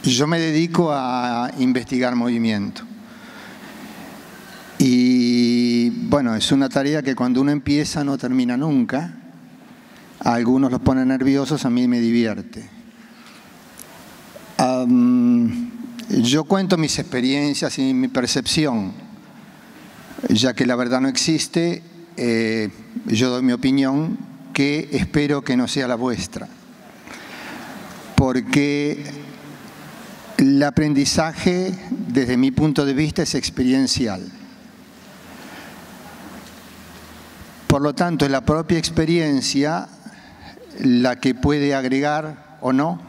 Yo me dedico a investigar movimiento. Y bueno, es una tarea que cuando uno empieza no termina nunca. A algunos los pone nerviosos, a mí me divierte. Yo cuento mis experiencias y mi percepción. Ya que la verdad no existe, yo doy mi opinión, que espero que no sea la vuestra. Porque el aprendizaje, desde mi punto de vista, es experiencial. Por lo tanto, es la propia experiencia la que puede agregar o no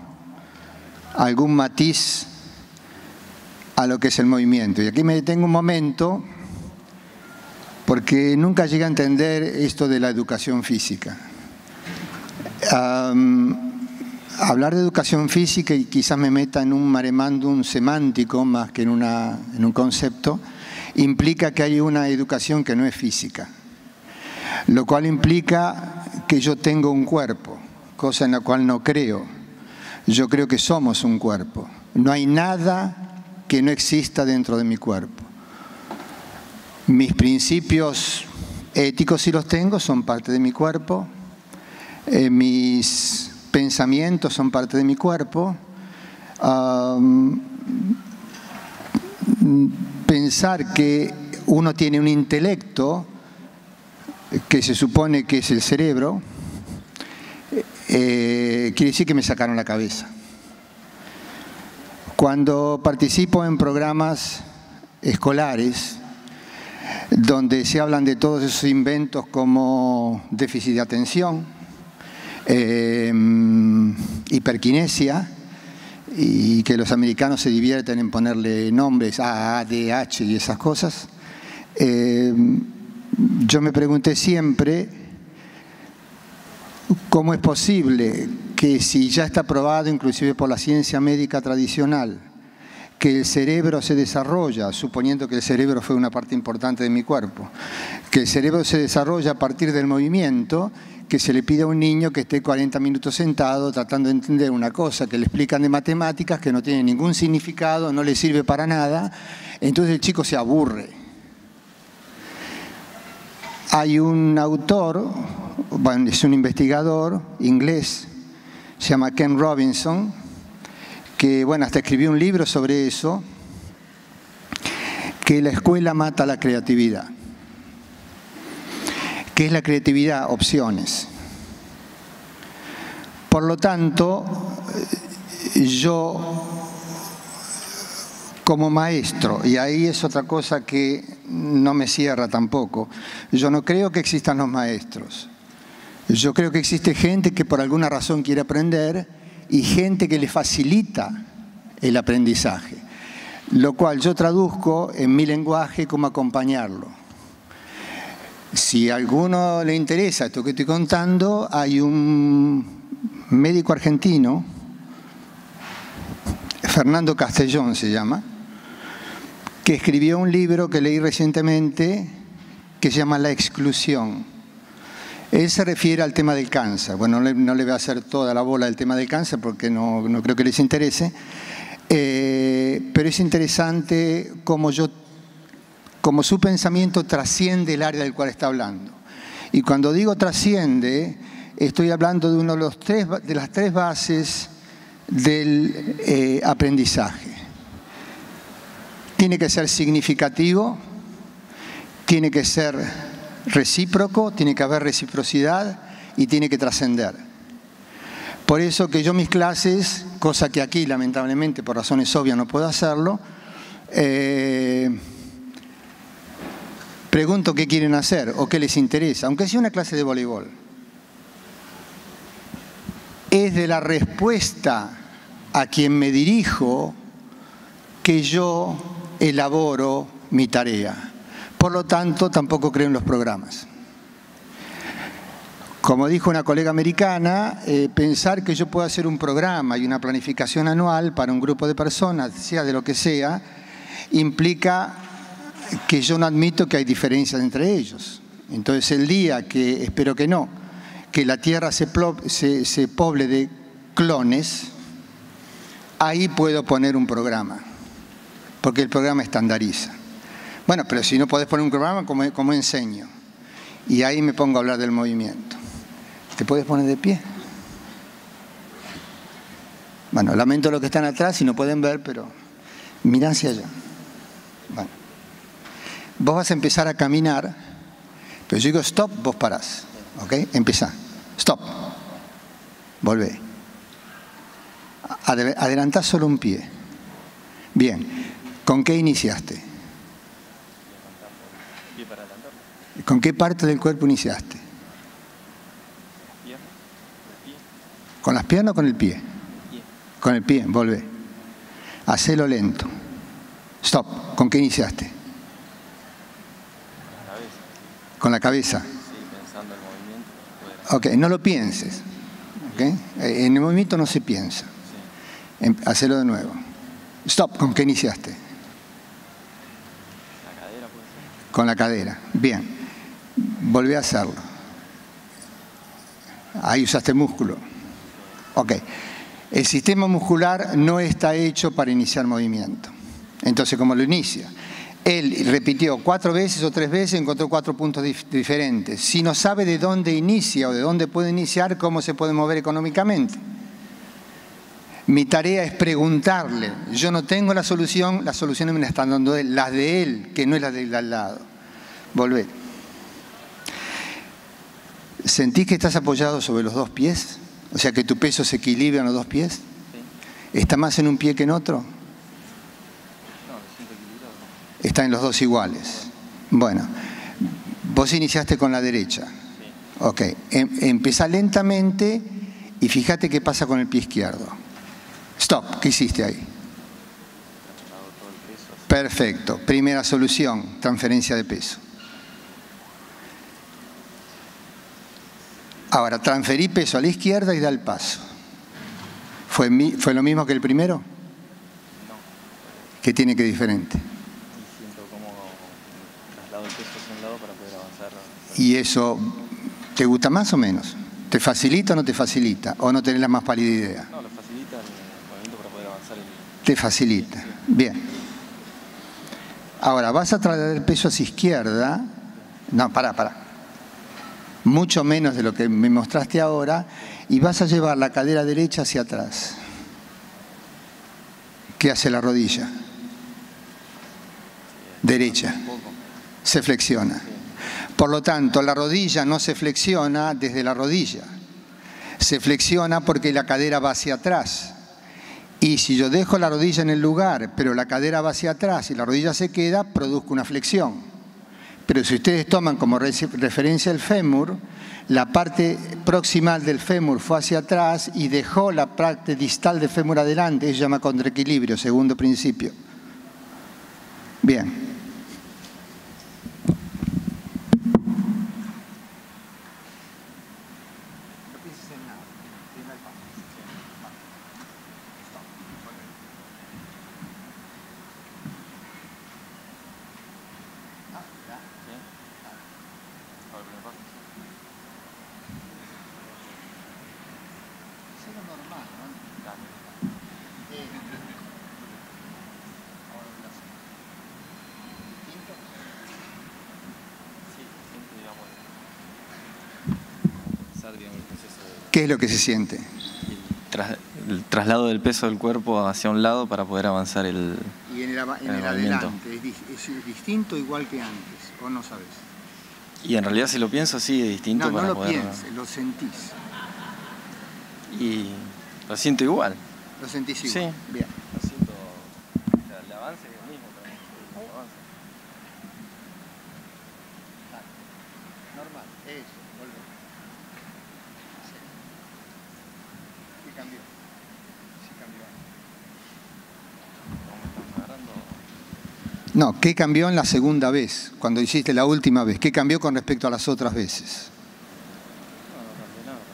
algún matiz a lo que es el movimiento. Y aquí me detengo un momento porque nunca llegué a entender esto de la educación física. Hablar de educación física, y quizás me meta en un maremándum semántico más que en un concepto, implica que hay una educación que no es física. Lo cual implica que yo tengo un cuerpo, cosa en la cual no creo. Yo creo que somos un cuerpo. No hay nada que no exista dentro de mi cuerpo. Mis principios éticos, si los tengo, son parte de mi cuerpo. Mis pensamientos son parte de mi cuerpo. Pensar que uno tiene un intelecto que se supone que es el cerebro, quiere decir que me sacaron la cabeza. Cuando participo en programas escolares, donde se hablan de todos esos inventos como déficit de atención, hiperquinesia, y que los americanos se divierten en ponerle nombres ADH y esas cosas, yo me pregunté siempre cómo es posible que, si ya está probado inclusive por la ciencia médica tradicional, que el cerebro se desarrolla, suponiendo que el cerebro fue una parte importante de mi cuerpo, que el cerebro se desarrolla a partir del movimiento, que se le pide a un niño que esté 40 minutos sentado tratando de entender una cosa que le explican de matemáticas que no tiene ningún significado, no le sirve para nada, entonces el chico se aburre. Hay un autor, bueno, es un investigador inglés, se llama Ken Robinson, que bueno, hasta escribió un libro sobre eso, que la escuela mata la creatividad. ¿Qué es la creatividad? Opciones. Por lo tanto, yo como maestro, y ahí es otra cosa que no me cierra tampoco, yo no creo que existan los maestros. Yo creo que existe gente que por alguna razón quiere aprender y gente que le facilita el aprendizaje, lo cual yo traduzco en mi lenguaje como acompañarlo. Si a alguno le interesa esto que estoy contando, hay un médico argentino, Fernando Castellón se llama, que escribió un libro que leí recientemente que se llama La exclusión. Él se refiere al tema del cáncer. Bueno, no le voy a hacer toda la bola del tema del cáncer porque no creo que les interese, pero es interesante cómo su pensamiento trasciende el área del cual está hablando. Y cuando digo trasciende, estoy hablando de uno de las tres bases del aprendizaje. Tiene que ser significativo, tiene que ser recíproco, tiene que haber reciprocidad y tiene que trascender. Por eso que yo mis clases, cosa que aquí lamentablemente por razones obvias no puedo hacerlo, pregunto qué quieren hacer o qué les interesa, aunque sea una clase de voleibol. Es de la respuesta a quien me dirijo que yo elaboro mi tarea. Por lo tanto, tampoco creo en los programas. Como dijo una colega americana, pensar que yo puedo hacer un programa y una planificación anual para un grupo de personas, sea de lo que sea, implica que yo no admito que hay diferencias entre ellos. Entonces, el día que, espero que no, que la Tierra se poble de clones, ahí puedo poner un programa, porque el programa estandariza. Bueno, pero si no podés poner un programa, ¿cómo enseño? Y ahí me pongo a hablar del movimiento. ¿Te puedes poner de pie? Bueno, lamento los que están atrás y no pueden ver, pero mirá hacia allá. Bueno. Vos vas a empezar a caminar, pero yo digo stop, vos parás. ¿Ok? Empezá. Stop. Volvé. Adelantá solo un pie. Bien. ¿Con qué iniciaste? ¿Con qué parte del cuerpo iniciaste? ¿Con las piernas o con el pie? Con el pie, volvé. Hacelo lento. Stop. ¿Con qué iniciaste? Con la cabeza. Sí, pensando el movimiento. Ok, no lo pienses. ¿Okay? En el movimiento no se piensa. Sí. Hacelo de nuevo. Stop. ¿Con qué iniciaste? La cadera puede ser. Con la cadera. Bien. Volví a hacerlo. Ahí usaste músculo. Ok. El sistema muscular no está hecho para iniciar movimiento. Entonces, ¿cómo lo inicia? Él repitió 4 veces o 3 veces, encontró 4 puntos diferentes. Si no sabe de dónde inicia o de dónde puede iniciar, ¿cómo se puede mover económicamente? Mi tarea es preguntarle. Yo no tengo la solución, las soluciones me las están dando él, las de él, que no es la del al lado. Volver. ¿Sentís que estás apoyado sobre los 2 pies? O sea, que tu peso se equilibra en los 2 pies. Sí. ¿Está más en un pie que en otro? Está en los 2 iguales. Bueno, vos iniciaste con la derecha. Sí. Ok, empezá lentamente y fíjate qué pasa con el pie izquierdo. Stop, ¿qué hiciste ahí? Perfecto, primera solución, transferencia de peso. Ahora, transferí peso a la izquierda y da el paso. ¿Fue lo mismo que el primero? No. ¿Qué tiene que diferente? El peso hacia un lado para poder avanzar. ¿Y eso te gusta más o menos? ¿Te facilita o no te facilita? ¿O no tenés la más pálida idea? No, lo facilita el movimiento para poder avanzar. Te facilita. Bien. Ahora, vas a trasladar el peso hacia izquierda. No, pará. Mucho menos de lo que me mostraste ahora. Y vas a llevar la cadera derecha hacia atrás. ¿Qué hace la rodilla? Derecha. Se flexiona. Por lo tanto, la rodilla no se flexiona desde la rodilla. Se flexiona porque la cadera va hacia atrás. Y si yo dejo la rodilla en el lugar, pero la cadera va hacia atrás y la rodilla se queda, produzco una flexión. Pero si ustedes toman como referencia el fémur, la parte proximal del fémur fue hacia atrás y dejó la parte distal del fémur adelante. Eso se llama contraequilibrio, segundo principio. Bien. ¿Qué es lo que se siente? El traslado del peso del cuerpo hacia un lado para poder avanzar el Y en el adelante, ¿es distinto igual que antes o no sabes? Y en realidad si lo pienso sí es distinto. No, para no lo poder... pienses, lo sentís. Y lo siento igual. ¿Lo sentís igual? Sí. Bien. Lo siento, o sea, el avance es el mismo también. El avance. Normal, eso, volver. ¿Qué cambió? Sí cambió. No, ¿qué cambió en la segunda vez? Cuando hiciste la última vez. ¿Qué cambió con respecto a las otras veces?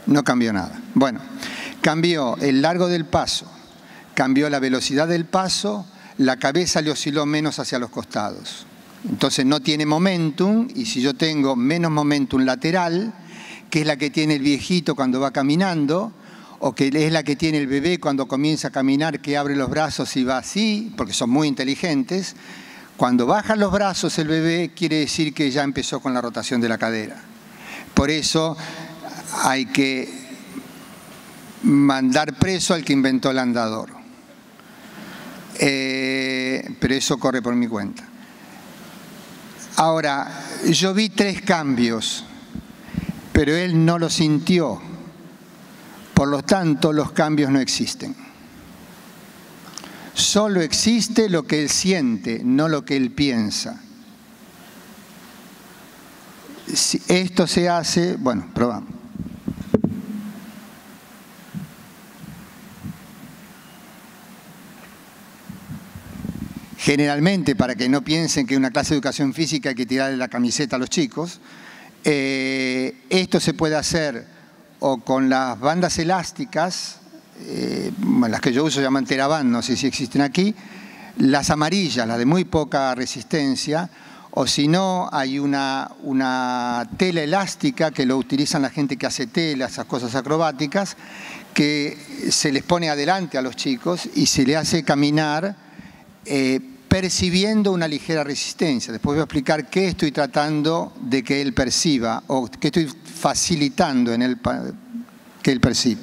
No cambió nada. Bueno, cambió el largo del paso, cambió la velocidad del paso, la cabeza le osciló menos hacia los costados. Entonces no tiene momentum, y si yo tengo menos momentum lateral, que es la que tiene el viejito cuando va caminando, o que es la que tiene el bebé cuando comienza a caminar, que abre los brazos y va así, porque son muy inteligentes. Cuando baja los brazos el bebé, quiere decir que ya empezó con la rotación de la cadera. Por eso hay que mandar preso al que inventó el andador. Pero eso corre por mi cuenta. Ahora, yo vi 3 cambios, pero él no los sintió. Por lo tanto, los cambios no existen. Solo existe lo que él siente, no lo que él piensa. Si esto se hace, bueno, probamos. Generalmente, para que no piensen que en una clase de educación física hay que tirarle la camiseta a los chicos, esto se puede hacer o con las bandas elásticas, las que yo uso se llaman Teraband, no sé si existen aquí, las amarillas, las de muy poca resistencia, o si no, hay una tela elástica que lo utilizan la gente que hace tela, esas cosas acrobáticas, que se les pone adelante a los chicos y se le hace caminar percibiendo una ligera resistencia. Después voy a explicar qué estoy tratando de que él perciba o qué estoy facilitando en él que él perciba.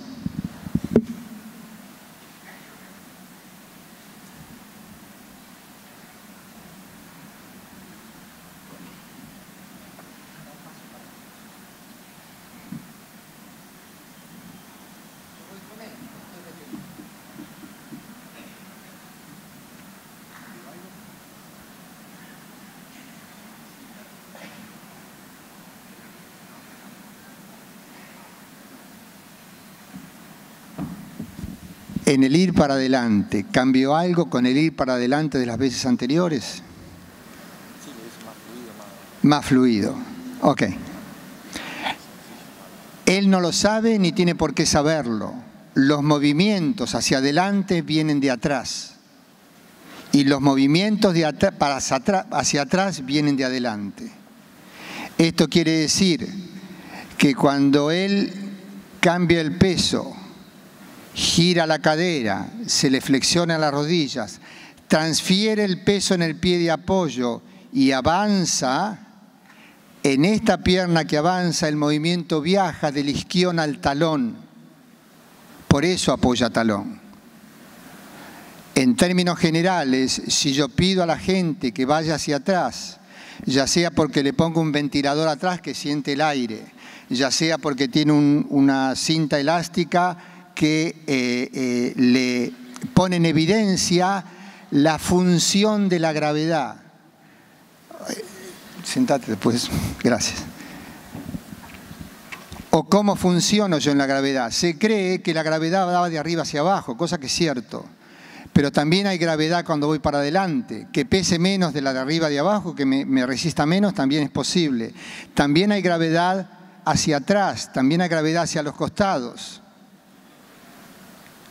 En el ir para adelante, ¿cambió algo con el ir para adelante de las veces anteriores? Sí, lo hizo más fluido. Más fluido. Ok. Él no lo sabe ni tiene por qué saberlo. Los movimientos hacia adelante vienen de atrás. Y los movimientos de hacia atrás vienen de adelante. Esto quiere decir que cuando él cambia el peso, gira la cadera, se le flexiona las rodillas, transfiere el peso en el pie de apoyo y avanza, en esta pierna que avanza el movimiento viaja del isquión al talón. Por eso apoya talón. En términos generales, si yo pido a la gente que vaya hacia atrás, ya sea porque le pongo un ventilador atrás que siente el aire, ya sea porque tiene una cinta elástica que le pone en evidencia la función de la gravedad. Sentate después, gracias. O cómo funciono yo en la gravedad. Se cree que la gravedad va de arriba hacia abajo, cosa que es cierto. Pero también hay gravedad cuando voy para adelante. Que pese menos de la de arriba de abajo, que me resista menos, también es posible. También hay gravedad hacia atrás, también hay gravedad hacia los costados.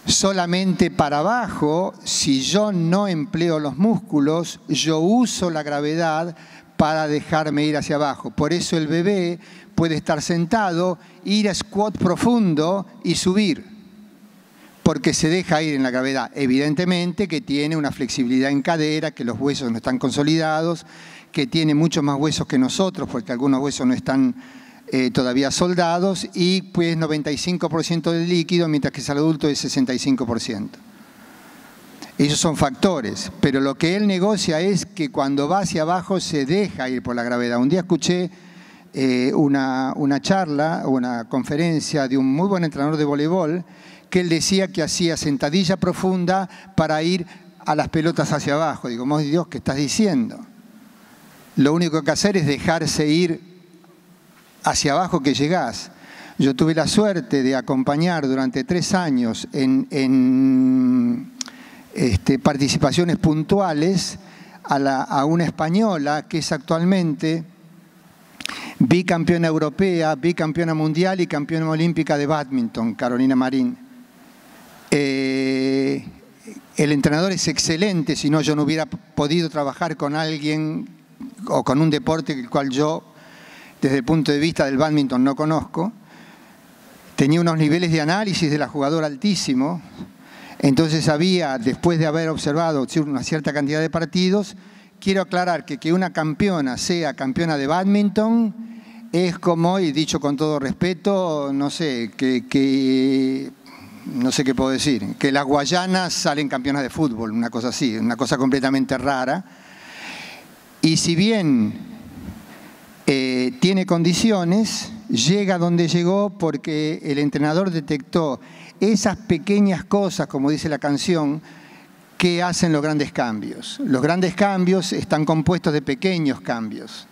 Solamente para abajo, si yo no empleo los músculos, yo uso la gravedad para dejarme ir hacia abajo. Por eso el bebé puede estar sentado, ir a squat profundo y subir, porque se deja ir en la gravedad. Evidentemente que tiene una flexibilidad en cadera, que los huesos no están consolidados, que tiene muchos más huesos que nosotros, porque algunos huesos no están todavía soldados, y pues 95% de líquido, mientras que el adulto es 65%. Esos son factores, pero lo que él negocia es que cuando va hacia abajo se deja ir por la gravedad. Un día escuché una charla o una conferencia de un muy buen entrenador de voleibol, que él decía que hacía sentadilla profunda para ir a las pelotas hacia abajo. Digo, oh Dios, ¿qué estás diciendo? Lo único que hacer es dejarse ir hacia abajo que llegás. Yo tuve la suerte de acompañar durante 3 años en participaciones puntuales a una española que es actualmente bicampeona europea, bicampeona mundial y campeona olímpica de bádminton, Carolina Marín. El entrenador es excelente, si no yo no hubiera podido trabajar con alguien o con un deporte el cual yo, desde el punto de vista del bádminton, no conozco. tenía unos niveles de análisis de la jugadora altísimos. Entonces había, después de haber observado una cierta cantidad de partidos, quiero aclarar que una campeona sea campeona de bádminton es como, y dicho con todo respeto, no sé, no sé qué puedo decir, que las guayanas salen campeonas de fútbol, una cosa así, una cosa completamente rara. Y si bien tiene condiciones, llega donde llegó porque el entrenador detectó esas pequeñas cosas, como dice la canción, que hacen los grandes cambios. Los grandes cambios están compuestos de pequeños cambios.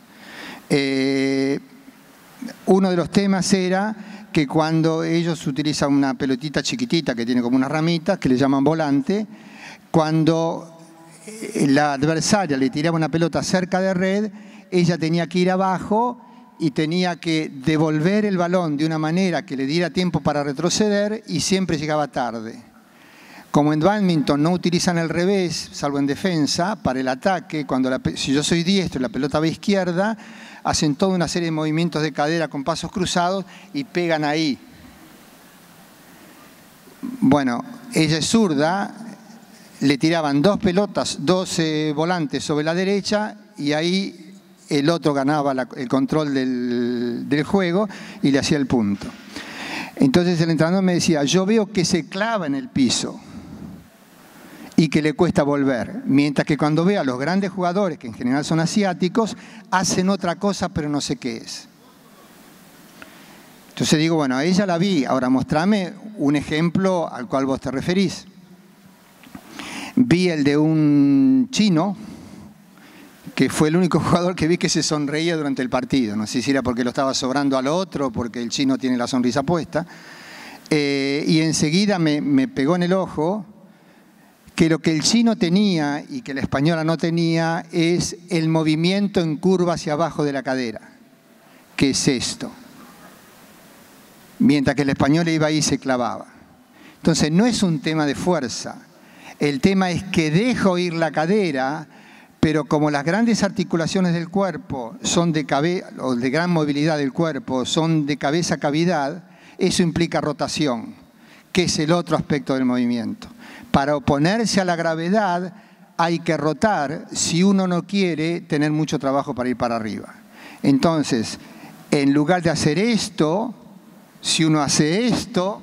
Uno de los temas era que cuando ellos utilizan una pelotita chiquitita que tiene como unas ramitas, que le llaman volante, cuando la adversaria le tiraba una pelota cerca de red, ella tenía que ir abajo y tenía que devolver el balón de una manera que le diera tiempo para retroceder y siempre llegaba tarde. Como en bádminton no utilizan el revés, salvo en defensa, para el ataque, si yo soy diestro y la pelota va a izquierda, hacen toda una serie de movimientos de cadera con pasos cruzados y pegan ahí. Bueno, ella es zurda, le tiraban dos pelotas, 12 volantes sobre la derecha y ahí el otro ganaba el control del juego y le hacía el punto. Entonces el entrenador me decía, yo veo que se clava en el piso y que le cuesta volver, mientras que cuando veo a los grandes jugadores, que en general son asiáticos, hacen otra cosa pero no sé qué es. Entonces digo, bueno, a ella la vi, ahora mostrame un ejemplo al cual vos te referís. Vi el de un chino, que fue el único jugador que vi que se sonreía durante el partido. No sé si era porque lo estaba sobrando al otro, porque el chino tiene la sonrisa puesta. Y enseguida me pegó en el ojo que lo que el chino tenía y que la española no tenía es el movimiento en curva hacia abajo de la cadera, que es esto. Mientras que el español iba ahí y se clavaba. Entonces no es un tema de fuerza. El tema es que dejo ir la cadera, pero como las grandes articulaciones del cuerpo son de gran movilidad del cuerpo, son de cabeza a cavidad, eso implica rotación, que es el otro aspecto del movimiento. Para oponerse a la gravedad hay que rotar si uno no quiere tener mucho trabajo para ir para arriba. Entonces, en lugar de hacer esto, si uno hace esto,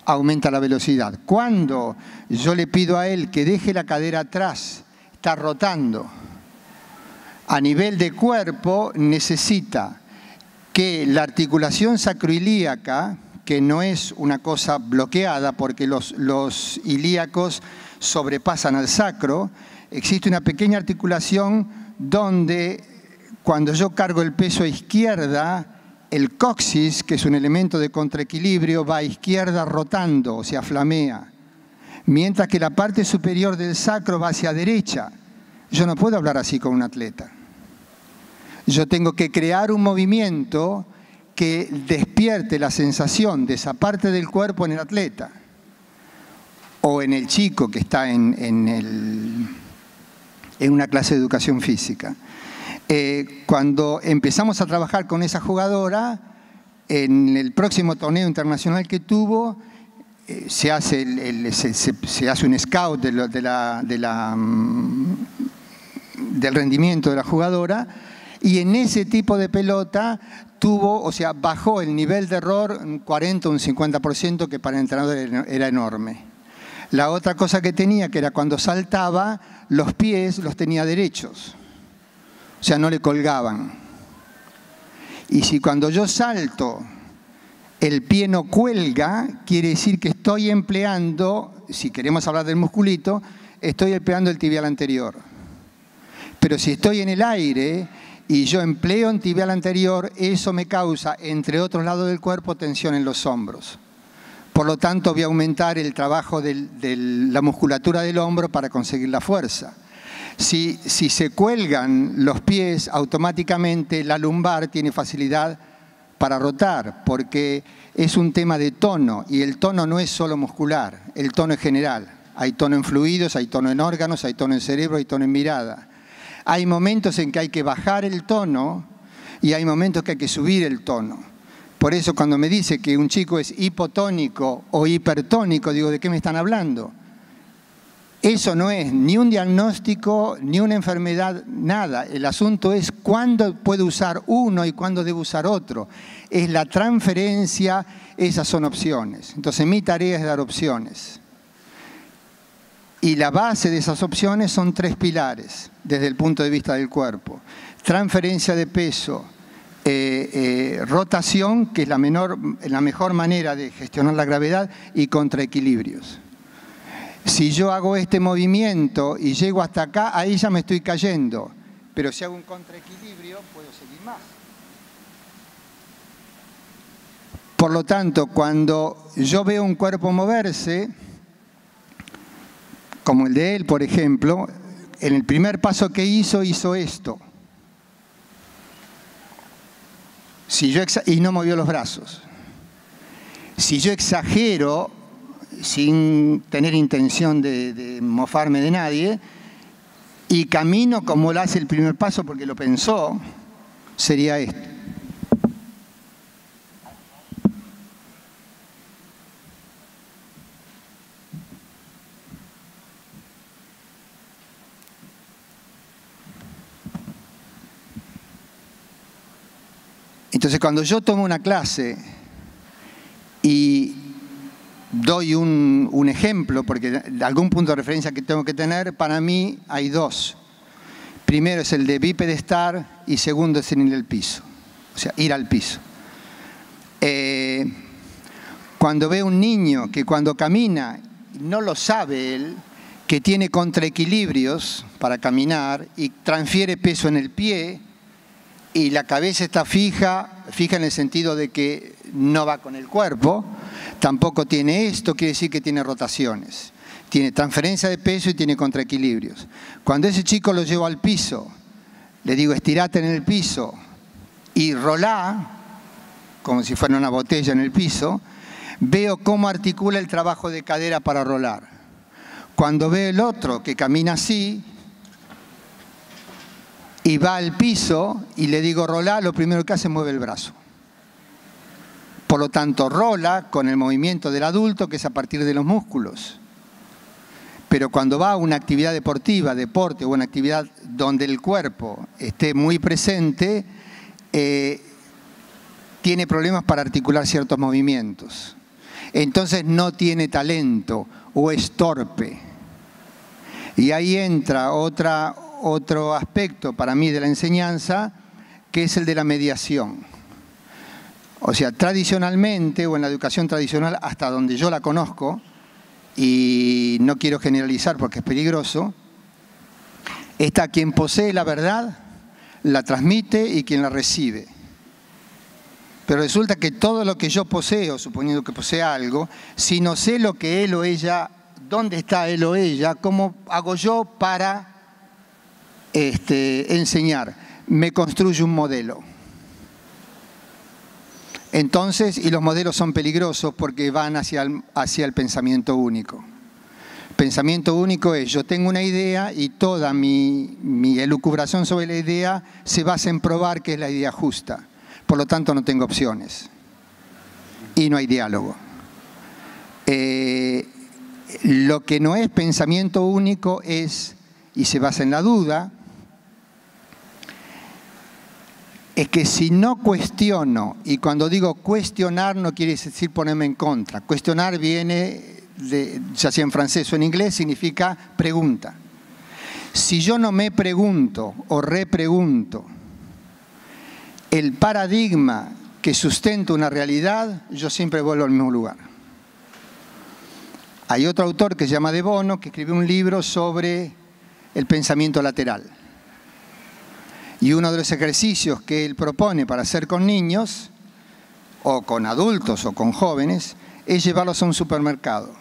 aumenta la velocidad. Cuando yo le pido a él que deje la cadera atrás, está rotando. A nivel de cuerpo necesita que la articulación sacroilíaca, que no es una cosa bloqueada porque los ilíacos sobrepasan al sacro, existe una pequeña articulación donde cuando yo cargo el peso a izquierda, el coxis, que es un elemento de contraequilibrio, va a izquierda rotando, o sea, flamea. Mientras que la parte superior del sacro va hacia derecha. Yo no puedo hablar así con un atleta. Yo tengo que crear un movimiento que despierte la sensación de esa parte del cuerpo en el atleta o en el chico que está en una clase de educación física. Cuando empezamos a trabajar con esa jugadora, en el próximo torneo internacional que tuvo, se hace un scout del rendimiento de la jugadora, y en ese tipo de pelota bajó el nivel de error un 40 o un 50%, que para el entrenador era enorme. La otra cosa que tenía, que era cuando saltaba, los pies los tenía derechos. O sea, no le colgaban. Y si cuando yo salto el pie no cuelga, quiere decir que estoy empleando, si queremos hablar del musculito, estoy empleando el tibial anterior. Pero si estoy en el aire y yo empleo un tibial anterior, eso me causa, entre otros lados del cuerpo, tensión en los hombros. Por lo tanto, voy a aumentar el trabajo de la musculatura del hombro para conseguir la fuerza. Si se cuelgan los pies, automáticamente la lumbar tiene facilidad para rotar, porque es un tema de tono, y el tono no es solo muscular, el tono es general. Hay tono en fluidos, hay tono en órganos, hay tono en cerebro, hay tono en mirada. Hay momentos en que hay que bajar el tono y hay momentos que hay que subir el tono. Por eso cuando me dice que un chico es hipotónico o hipertónico, digo, ¿de qué me están hablando? Eso no es ni un diagnóstico, ni una enfermedad, nada. El asunto es cuándo puedo usar uno y cuándo debo usar otro. Es la transferencia, esas son opciones. Entonces mi tarea es dar opciones. Y la base de esas opciones son 3 pilares desde el punto de vista del cuerpo. Transferencia de peso, rotación, que es la mejor manera de gestionar la gravedad, y contraequilibrios. Si yo hago este movimiento y llego hasta acá, ahí ya me estoy cayendo. Pero si hago un contraequilibrio, puedo seguir más. Por lo tanto, cuando yo veo un cuerpo moverse, como el de él, por ejemplo, en el primer paso que hizo esto. Y no movió los brazos. Si yo exagero, sin tener intención de mofarme de nadie, y camino como lo hace el primer paso porque lo pensó, sería esto. Entonces, cuando yo tomo una clase y doy un ejemplo, porque algún punto de referencia que tengo que tener, para mí hay 2. Primero es el de bipedestar y segundo es el del piso, o sea, ir al piso. Cuando veo un niño que cuando camina, no lo sabe él, que tiene contraequilibrios para caminar y transfiere peso en el pie, y la cabeza está fija en el sentido de que no va con el cuerpo, tampoco tiene esto, quiere decir que tiene rotaciones. Tiene transferencia de peso y tiene contraequilibrios. Cuando ese chico lo llevo al piso, le digo estirate en el piso y rolá, como si fuera una botella en el piso, veo cómo articula el trabajo de cadera para rolar. Cuando veo el otro que camina así, y va al piso y le digo rolá, lo primero que hace es mueve el brazo. Por lo tanto, rola con el movimiento del adulto, que es a partir de los músculos. Pero cuando va a una actividad deportiva, deporte o una actividad donde el cuerpo esté muy presente, tiene problemas para articular ciertos movimientos. Entonces no tiene talento o es torpe. Y ahí entra otro aspecto para mí de la enseñanza, que es el de la mediación. O sea, tradicionalmente, o en la educación tradicional, hasta donde yo la conozco, y no quiero generalizar porque es peligroso, está quien posee la verdad, la transmite y quien la recibe. Pero resulta que todo lo que yo poseo, suponiendo que posea algo, si no sé lo que él o ella, dónde está él o ella, ¿cómo hago yo para enseñar? Me construye un modelo. Entonces, y los modelos son peligrosos porque van hacia el pensamiento único. Pensamiento único es, yo tengo una idea y toda mi elucubración sobre la idea se basa en probar que es la idea justa. Por lo tanto, no tengo opciones. Y no hay diálogo. Lo que no es pensamiento único es, y se basa en la duda, es que si no cuestiono, y cuando digo cuestionar no quiere decir ponerme en contra. Cuestionar viene, ya sea en francés o en inglés, significa pregunta. Si yo no me pregunto o repregunto el paradigma que sustenta una realidad, yo siempre vuelvo al mismo lugar. Hay otro autor que se llama De Bono, que escribió un libro sobre el pensamiento lateral. Y uno de los ejercicios que él propone para hacer con niños, o con adultos, o con jóvenes, es llevarlos a un supermercado.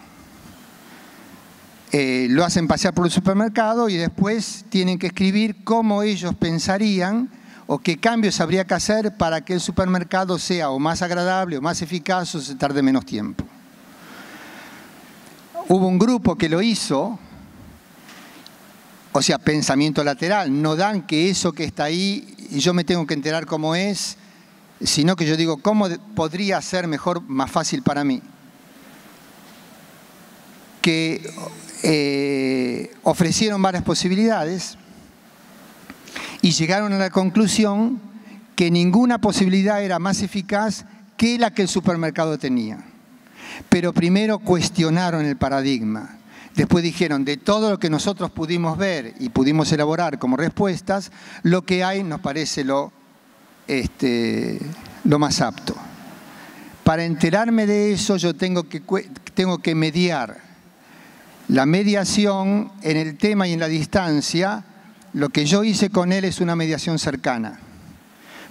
Lo hacen pasear por el supermercado y después tienen que escribir cómo ellos pensarían o qué cambios habría que hacer para que el supermercado sea o más agradable o más eficaz o se tarde menos tiempo. Hubo un grupo que lo hizo. O sea, pensamiento lateral, no dan que eso que está ahí y yo me tengo que enterar cómo es sino que yo digo, ¿cómo podría ser mejor, más fácil para mí? Que ofrecieron varias posibilidades y llegaron a la conclusión que ninguna posibilidad era más eficaz que la que el supermercado tenía. Pero primero cuestionaron el paradigma. Después dijeron, de todo lo que nosotros pudimos ver y pudimos elaborar como respuestas, lo que hay nos parece lo más apto. Para enterarme de eso, yo tengo que mediar. La mediación en el tema y en la distancia, lo que yo hice con él es una mediación cercana.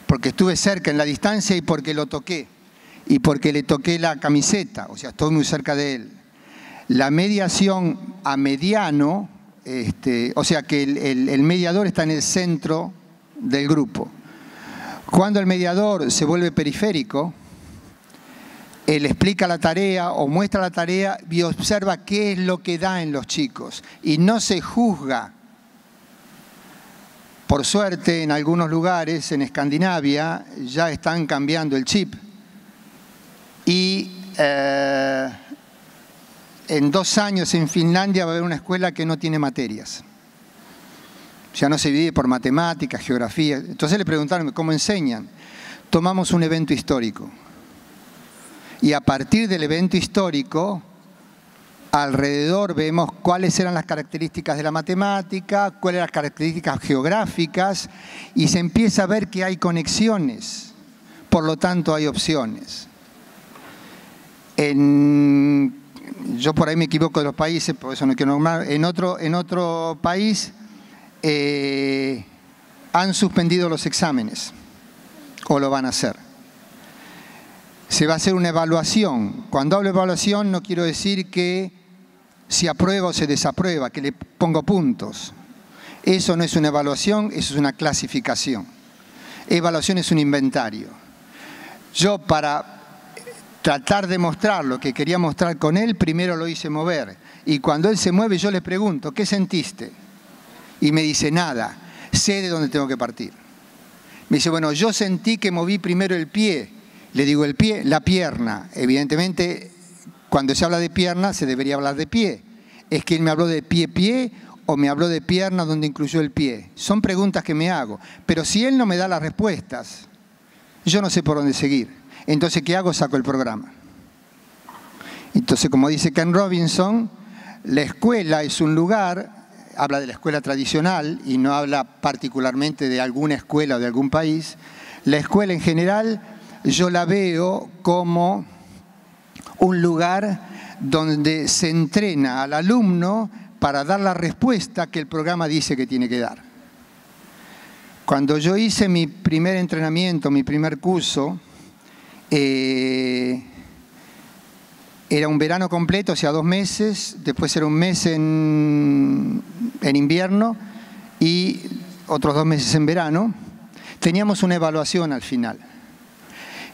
Porque estuve cerca en la distancia y porque lo toqué. Y porque le toqué la camiseta, o sea, estoy muy cerca de él. La mediación a mediano, o sea que el mediador está en el centro del grupo. Cuando el mediador se vuelve periférico, él explica la tarea o muestra la tarea y observa qué es lo que da en los chicos. Y no se juzga. Por suerte, en algunos lugares, en Escandinavia, ya están cambiando el chip. Y en 2 años en Finlandia va a haber una escuela que no tiene materias. Ya no se divide por matemáticas, geografía. Entonces le preguntaron, ¿cómo enseñan? Tomamos un evento histórico. Y a partir del evento histórico, alrededor vemos cuáles eran las características de la matemática, cuáles eran las características geográficas, y se empieza a ver que hay conexiones. Por lo tanto, hay opciones. Yo por ahí me equivoco de los países, por eso no quiero nombrar. En otro país han suspendido los exámenes, o lo van a hacer. Se va a hacer una evaluación. Cuando hablo de evaluación no quiero decir que se aprueba o se desaprueba, que le pongo puntos. Eso no es una evaluación, eso es una clasificación. Evaluación es un inventario. Yo para tratar de mostrar lo que quería mostrar con él, primero lo hice mover. Y cuando él se mueve, yo le pregunto, ¿qué sentiste? Y me dice, nada, sé de dónde tengo que partir. Me dice, bueno, yo sentí que moví primero el pie. Le digo, el pie, la pierna. Evidentemente, cuando se habla de pierna, se debería hablar de pie. ¿Es que él me habló de pie o me habló de pierna donde incluyó el pie? Son preguntas que me hago. Pero si él no me da las respuestas, yo no sé por dónde seguir. Entonces, ¿qué hago? Saco el programa. Entonces, como dice Ken Robinson, la escuela es un lugar, habla de la escuela tradicional y no habla particularmente de alguna escuela o de algún país. La escuela en general yo la veo como un lugar donde se entrena al alumno para dar la respuesta que el programa dice que tiene que dar. Cuando yo hice mi primer entrenamiento, mi primer curso, era un verano completo, o sea, 2 meses, después era un mes en invierno y otros 2 meses en verano. Teníamos una evaluación al final.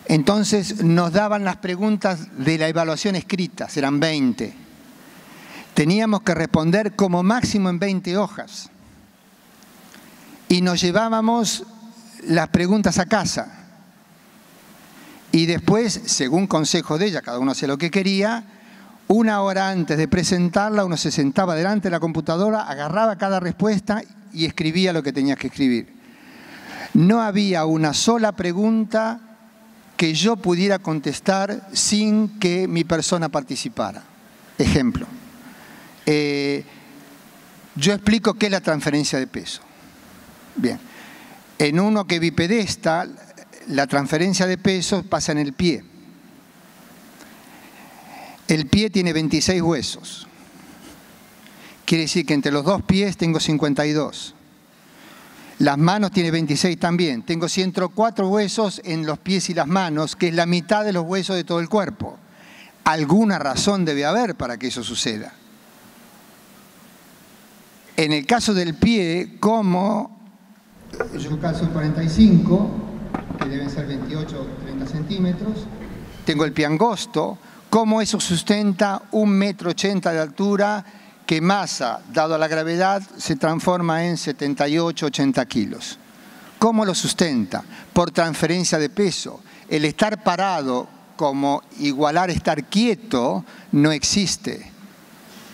Entonces nos daban las preguntas de la evaluación escritas, eran 20. Teníamos que responder como máximo en 20 hojas. Y nos llevábamos las preguntas a casa. Y después, según consejo de ella, cada uno hacía lo que quería, 1 hora antes de presentarla, uno se sentaba delante de la computadora, agarraba cada respuesta y escribía lo que tenía que escribir. No había una sola pregunta que yo pudiera contestar sin que mi persona participara. Ejemplo, yo explico qué es la transferencia de peso. Bien, en uno que bipedesta, la transferencia de peso pasa en el pie. El pie tiene 26 huesos. Quiere decir que entre los 2 pies tengo 52. Las manos tiene 26 también. Tengo 104 huesos en los pies y las manos, que es la mitad de los huesos de todo el cuerpo. Alguna razón debe haber para que eso suceda. En el caso del pie, como yo calzo 45, que deben ser 28 o 30 centímetros, tengo el pie angosto, cómo eso sustenta 1,80 m de altura, que masa, dado a la gravedad, se transforma en 78, 80 kilos. ¿Cómo lo sustenta? Por transferencia de peso. El estar parado como igualar estar quieto no existe,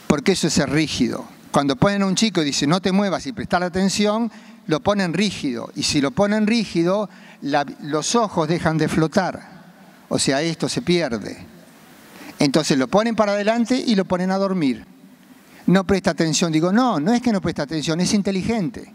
porque eso es ser rígido. Cuando ponen a un chico y dicen no te muevas y prestar atención, lo ponen rígido. Y si lo ponen rígido, los ojos dejan de flotar. O sea, esto se pierde. Entonces lo ponen para adelante y lo ponen a dormir. No presta atención. Digo, no es que no presta atención, es inteligente.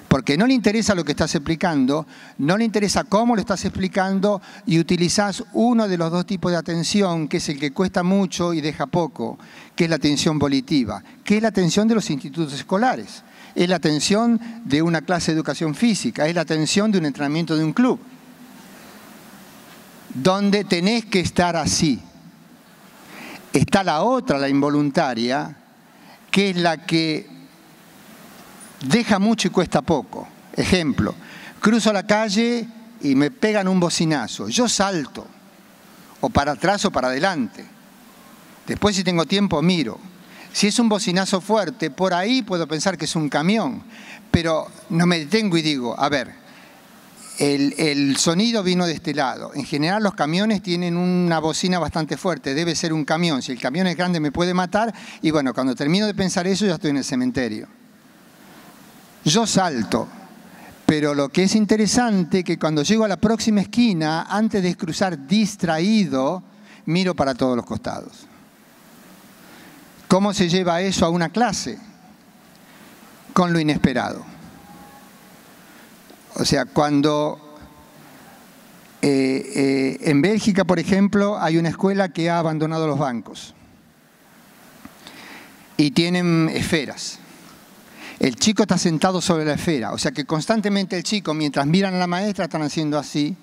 Porque no le interesa lo que estás explicando, no le interesa cómo lo estás explicando y utilizás uno de los dos tipos de atención, que es el que cuesta mucho y deja poco, que es la atención volitiva, que es la atención de los institutos escolares, es la atención de una clase de educación física, es la atención de un entrenamiento de un club, donde tenés que estar así. Está la otra, la involuntaria, que es la que deja mucho y cuesta poco. Ejemplo, cruzo la calle y me pegan un bocinazo. Yo salto, o para atrás o para adelante. Después, si tengo tiempo, miro. Si es un bocinazo fuerte, por ahí puedo pensar que es un camión. Pero no me detengo y digo, a ver, el sonido vino de este lado. En general los camiones tienen una bocina bastante fuerte, debe ser un camión. Si el camión es grande me puede matar. Y bueno, cuando termino de pensar eso ya estoy en el cementerio. Yo salto, pero lo que es interesante es que cuando llego a la próxima esquina, antes de cruzar distraído, miro para todos los costados. ¿Cómo se lleva eso a una clase? Con lo inesperado. O sea, cuando en Bélgica, por ejemplo, hay una escuela que ha abandonado los bancos y tienen esferas. El chico está sentado sobre la esfera, o sea que constantemente el chico, mientras miran a la maestra, están haciendo así.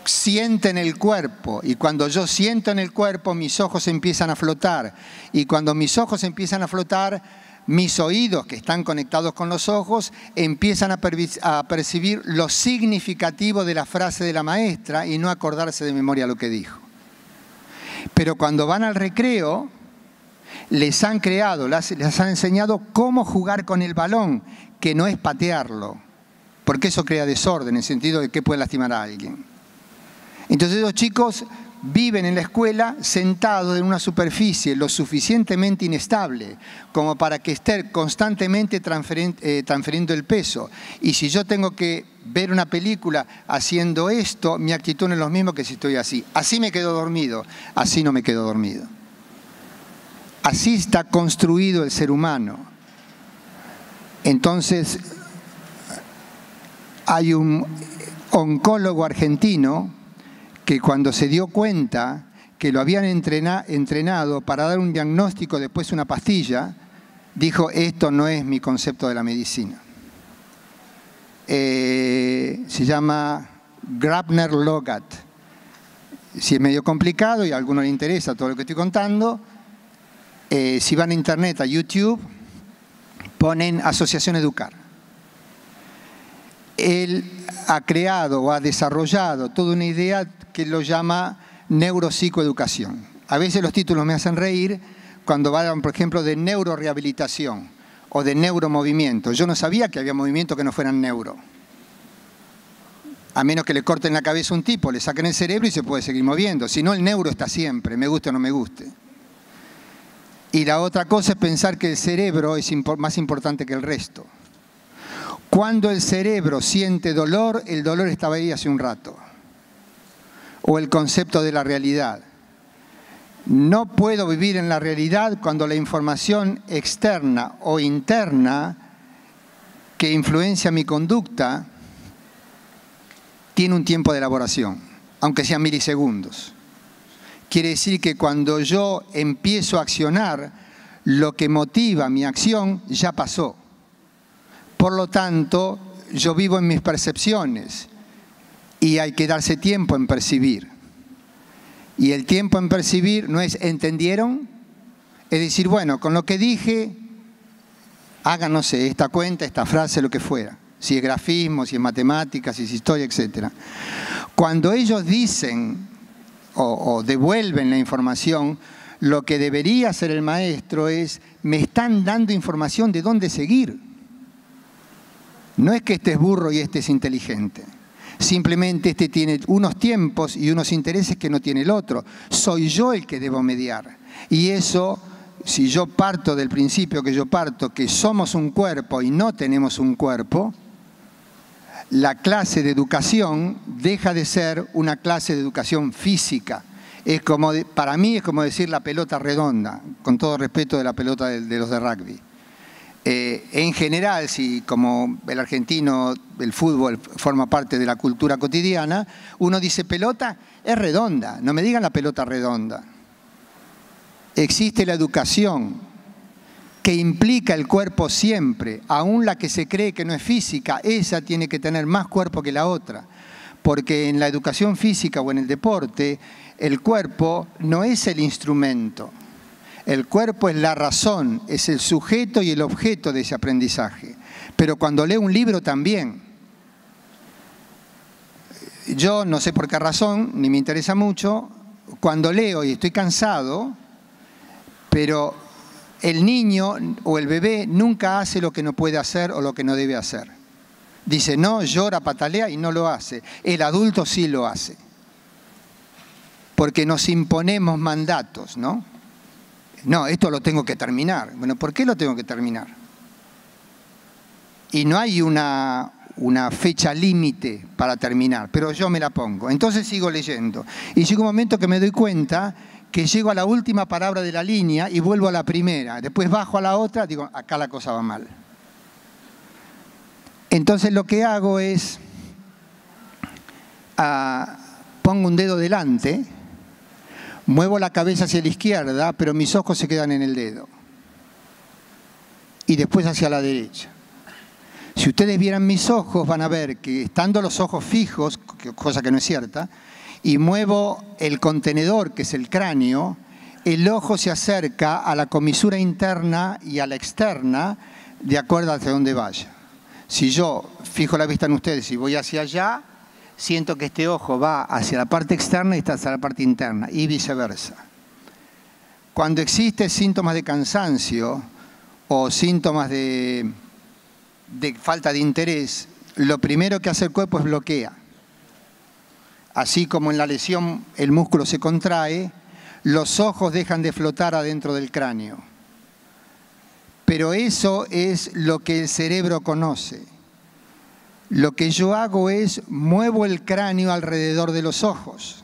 Sienten el cuerpo, y cuando yo siento en el cuerpo, mis ojos empiezan a flotar. Y cuando mis ojos empiezan a flotar, mis oídos, que están conectados con los ojos, empiezan a percibir lo significativo de la frase de la maestra y no acordarse de memoria lo que dijo. Pero cuando van al recreo, les han enseñado cómo jugar con el balón, que no es patearlo, porque eso crea desorden, en el sentido de que puede lastimar a alguien. Entonces los chicos viven en la escuela sentados en una superficie lo suficientemente inestable como para que estén constantemente transfiriendo el peso. Y si yo tengo que ver una película haciendo esto, mi actitud no es lo mismo que si estoy así. Así me quedo dormido, así no me quedo dormido. Así está construido el ser humano. Entonces, hay un oncólogo argentino que cuando se dio cuenta que lo habían entrenado para dar un diagnóstico, después una pastilla, dijo, esto no es mi concepto de la medicina. Se llama Grabner-Logat. Si es medio complicado y a alguno le interesa todo lo que estoy contando, si van a internet, a YouTube, ponen Asociación Educar. Él ha creado o ha desarrollado toda una idea que lo llama neuropsicoeducación. A veces los títulos me hacen reír cuando hablan, por ejemplo, de neurorehabilitación o de neuromovimiento. Yo no sabía que había movimientos que no fueran neuro. A menos que le corten la cabeza a un tipo, le saquen el cerebro y se puede seguir moviendo. Si no, el neuro está siempre, me guste o no me guste. Y la otra cosa es pensar que el cerebro es más importante que el resto. Cuando el cerebro siente dolor, el dolor estaba ahí hace un rato. O el concepto de la realidad. No puedo vivir en la realidad cuando la información externa o interna que influencia mi conducta tiene un tiempo de elaboración, aunque sean milisegundos. Quiere decir que cuando yo empiezo a accionar, lo que motiva mi acción ya pasó. Por lo tanto, yo vivo en mis percepciones y hay que darse tiempo en percibir. Y el tiempo en percibir no es ¿entendieron? Es decir, bueno, con lo que dije, hagan, no sé, esta cuenta, esta frase, lo que fuera. Si es grafismo, si es matemáticas, si es historia, etc. Cuando ellos dicen o devuelven la información, Lo que debería hacer el maestro es, me están dando información de dónde seguir. No es que este es burro y este es inteligente. Simplemente este tiene unos tiempos y unos intereses que no tiene el otro. Soy yo el que debo mediar. Y eso, si yo parto del principio que yo parto, que somos un cuerpo y no tenemos un cuerpo, la clase de educación deja de ser una clase de educación física. Es como, para mí es como decir la pelota redonda, con todo respeto de la pelota de los de rugby. En general, si como el argentino, el fútbol forma parte de la cultura cotidiana, uno dice pelota es redonda, no me digan la pelota redonda. Existe la educación que implica el cuerpo siempre, aún la que se cree que no es física, esa tiene que tener más cuerpo que la otra. Porque en la educación física o en el deporte, el cuerpo no es el instrumento. El cuerpo es la razón, es el sujeto y el objeto de ese aprendizaje. Pero cuando leo un libro también. Yo no sé por qué razón, ni me interesa mucho, cuando leo y estoy cansado, pero el niño o el bebé nunca hace lo que no puede hacer o lo que no debe hacer. Dice no, llora, patalea y no lo hace. El adulto sí lo hace. Porque nos imponemos mandatos, ¿no? No, esto lo tengo que terminar. Bueno, ¿por qué lo tengo que terminar? Y no hay una fecha límite para terminar, pero yo me la pongo. Entonces sigo leyendo. Y llega un momento que me doy cuenta que llego a la última palabra de la línea y vuelvo a la primera. Después bajo a la otra, digo, acá la cosa va mal. Entonces lo que hago es, pongo un dedo delante, muevo la cabeza hacia la izquierda, pero mis ojos se quedan en el dedo. Y después hacia la derecha. Si ustedes vieran mis ojos, van a ver que estando los ojos fijos, cosa que no es cierta, y muevo el contenedor, que es el cráneo, el ojo se acerca a la comisura interna y a la externa, de acuerdo hacia dónde vaya. Si yo fijo la vista en ustedes y voy hacia allá, siento que este ojo va hacia la parte externa y está hacia la parte interna, y viceversa. Cuando existen síntomas de cansancio o síntomas de falta de interés, lo primero que hace el cuerpo es bloquea. Así como en la lesión el músculo se contrae, los ojos dejan de flotar adentro del cráneo. Pero eso es lo que el cerebro conoce. Lo que yo hago es muevo el cráneo alrededor de los ojos.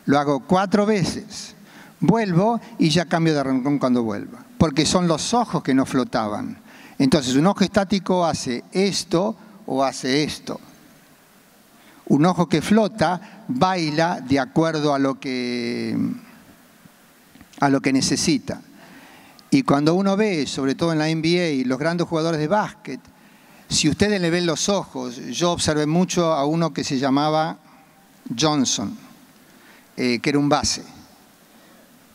Lo hago 4 veces. Vuelvo y ya cambio de rincón cuando vuelva. Porque son los ojos que no flotaban. Entonces un ojo estático hace esto o hace esto. Un ojo que flota baila de acuerdo a lo que necesita. Y cuando uno ve, sobre todo en la NBA, los grandes jugadores de básquet, si ustedes le ven los ojos, yo observé mucho a uno que se llamaba Johnson, que era un base.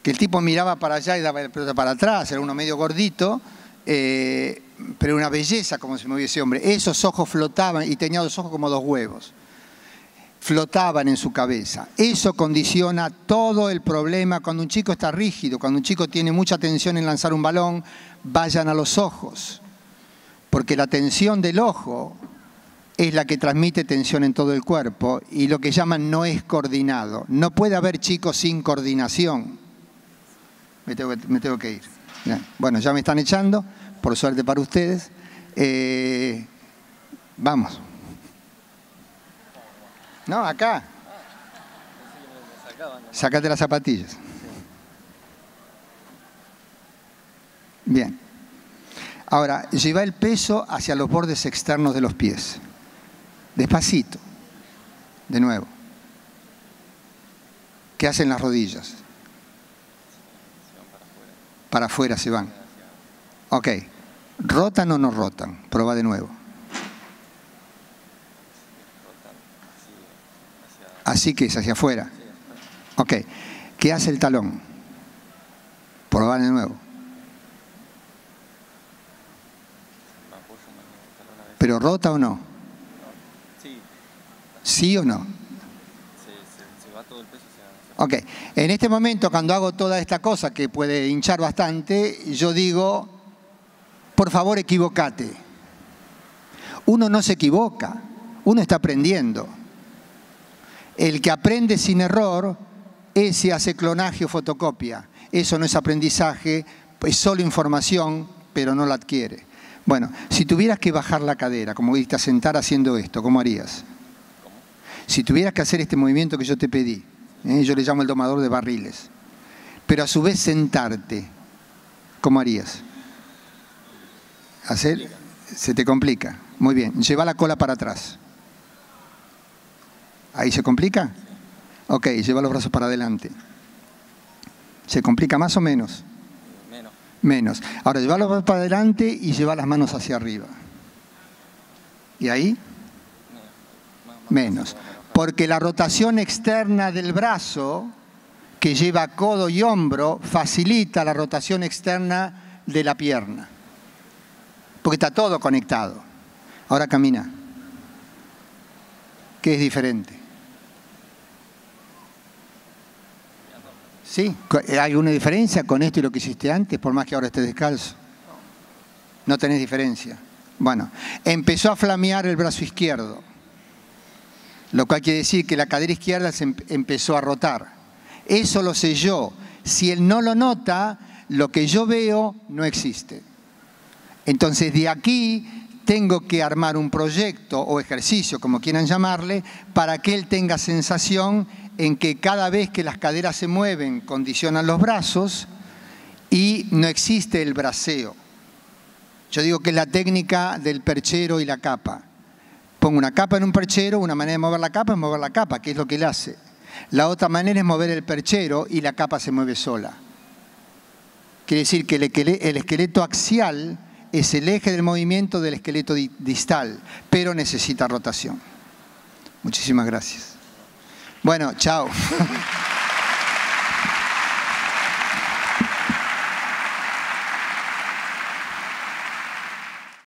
Que el tipo miraba para allá y daba la pelota para atrás, era uno medio gordito, pero una belleza como se movía ese hombre. Esos ojos flotaban y tenía los ojos como 2 huevos. Flotaban en su cabeza. Eso condiciona todo el problema. Cuando un chico está rígido, cuando un chico tiene mucha tensión en lanzar un balón, vayan a los ojos. Porque la tensión del ojo es la que transmite tensión en todo el cuerpo y lo que llaman no es coordinado. No puede haber chicos sin coordinación. Me tengo que ir. Bien. Bueno, ya me están echando, por suerte para ustedes. Vamos. No, acá. Sácate las zapatillas. Bien. Ahora, lleva el peso hacia los bordes externos de los pies. Despacito. De nuevo. ¿Qué hacen las rodillas? Para afuera se van. Ok. ¿Rotan o no rotan? Prueba de nuevo. Así que es hacia afuera. Ok. ¿Qué hace el talón? Prueba de nuevo. ¿Pero rota o no? ¿Sí o no? Se va todo el peso Ok, en este momento cuando hago toda esta cosa que puede hinchar bastante, yo digo, por favor equivócate. Uno no se equivoca, uno está aprendiendo. El que aprende sin error, ese hace clonaje o fotocopia. Eso no es aprendizaje, es solo información, pero no la adquiere. Bueno, si tuvieras que bajar la cadera, como viste, a sentar haciendo esto, ¿cómo harías? Si tuvieras que hacer este movimiento que yo te pedí, yo le llamo el domador de barriles, pero a su vez sentarte, ¿cómo harías? ¿Hacer? Se te complica. Muy bien, lleva la cola para atrás. ¿Ahí se complica? Ok, lleva los brazos para adelante. ¿Se complica más o menos? Menos. Ahora, lleva los brazos para adelante y lleva las manos hacia arriba. ¿Y ahí? Menos. Porque la rotación externa del brazo, que lleva codo y hombro, facilita la rotación externa de la pierna. Porque está todo conectado. Ahora camina. ¿Qué es diferente? ¿Sí? ¿Hay alguna diferencia con esto y lo que hiciste antes, por más que ahora estés descalzo? No tenés diferencia. Bueno, empezó a flamear el brazo izquierdo, lo cual quiere decir que la cadera izquierda se empezó a rotar. Eso lo sé yo. Si él no lo nota, lo que yo veo no existe. Entonces, de aquí tengo que armar un proyecto o ejercicio, como quieran llamarle, para que él tenga sensación en que cada vez que las caderas se mueven, condicionan los brazos y no existe el braceo. Yo digo que es la técnica del perchero y la capa. Pongo una capa en un perchero, una manera de mover la capa es mover la capa, que es lo que él hace. La otra manera es mover el perchero y la capa se mueve sola. Quiere decir que el esqueleto axial es el eje del movimiento del esqueleto distal, pero necesita rotación. Muchísimas gracias. Bueno, chao.